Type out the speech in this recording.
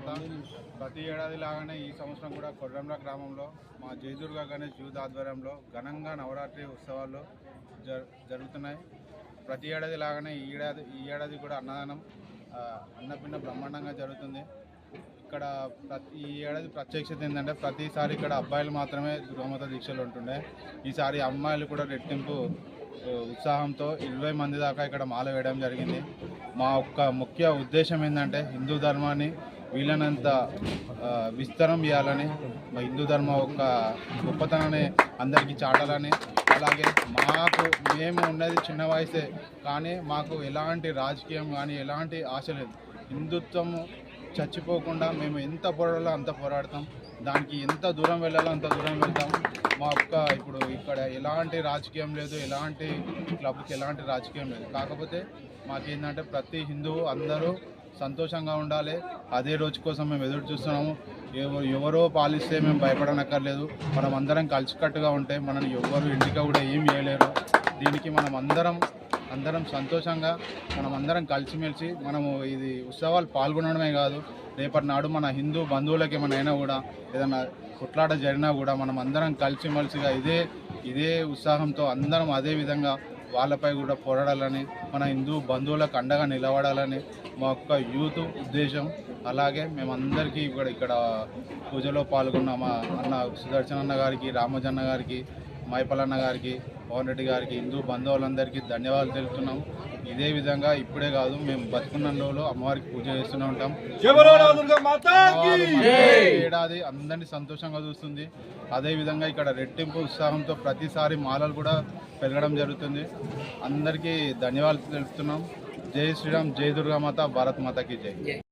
దుర్గామాత ప్రతి ఏడాది లాగానే ఈ సంవత్సరం కూడా కొర్రంల గ్రామంలో మా జయదుర్గా గణేష్ యూత్ ఆధ్వర్యంలో ఘనంగా నవరాత్రి ఉత్సవాలు జరుగుతున్నాయి. ప్రతి ఏడాది లాగానే ఈ ఏడాది కూడా అన్నపిన్న బ్రహ్మాండంగా జరుగుతుంది. ఇక్కడ ఈ ఏడాది ప్రత్యేకత ఏంటంటే ప్రతిసారి ఇక్కడ అబ్బాయిలు మాత్రమే దుర్గామాత దీక్షలు ఉంటుండే. ఈసారి అమ్మాయిలు కూడా రెట్టింపు ఉత్సాహంతో 20 మంది దాకా ఇక్కడ మాల వేయడం జరిగింది. మా ముఖ్య ఉద్దేశం ఏంటంటే హిందూ ధర్మాన్ని వీలైనంత విస్తరం చేయాలని, మా హిందూ ధర్మం యొక్క గొప్పతనాన్ని అందరికీ చాటాలని, అలాగే మేము ఉన్నది చిన్న వయసే కానీ మాకు ఎలాంటి రాజకీయం కానీ ఎలాంటి ఆశ లేదు. హిందుత్వం చచ్చిపోకుండా మేము ఎంత పోరాడాలో అంత పోరాడతాం, దానికి ఎంత దూరం వెళ్ళాలో అంత దూరం వెళ్తాం. ఇప్పుడు ఇక్కడ ఎలాంటి రాజకీయం లేదు, ఎలాంటి క్లబ్కి ఎలాంటి రాజకీయం లేదు. కాకపోతే మాకేంటంటే ప్రతి హిందువు అందరూ సంతోషంగా ఉండాలి. అదే రోజు కోసం మేము ఎదురు చూస్తున్నాము. ఎవరో పాలిస్తే మేము భయపడనక్కర్లేదు. మనం అందరం కలిసికట్టుగా ఉంటే మనల్ని ఎవరు ఇంటికి కూడా ఏం చేయలేరు. దీనికి మనం అందరం సంతోషంగా అందరం కలిసిమెలిసి మనము ఇది ఉత్సవాలు పాల్గొనడమే కాదు, రేపటి నాడు మన హిందూ బంధువులకి ఏమైనా కూడా ఏదైనా కొట్లాట జరిగినా కూడా మనం అందరం కలిసిమెలిసిగా ఇదే ఉత్సాహంతో అందరం అదే విధంగా వాళ్ళపై కూడా పోరాడాలని, మన హిందూ బంధువులకు అండగా నిలబడాలని మా యొక్క యూత్ ఉద్దేశం. అలాగే మేమందరికీ ఇక్కడ పూజలో పాల్గొన్న మా అన్న సుదర్శన్ అన్న గారికి, రామజన్న గారికి, మైపలన్న గారికి, పవన్ రెడ్డి గారికి, హిందూ బంధువులందరికీ ధన్యవాదాలు తెలుపుతున్నాము. ఇదే విధంగా ఇప్పుడే కాదు, మేము బతుకున్న రోజులు అమ్మవారికి పూజ చేస్తూనే ఉంటాం. ఏడాది అందరినీ సంతోషంగా చూస్తుంది. అదేవిధంగా ఇక్కడ రెట్టింపు ఉత్సాహంతో ప్రతిసారి మాలలు కూడా పెరగడం జరుగుతుంది. అందరికీ ధన్యవాదాలు తెలుపుతున్నాం. జై శ్రీరామ్, జై దుర్గామాత, భారత్ మాతకి జై.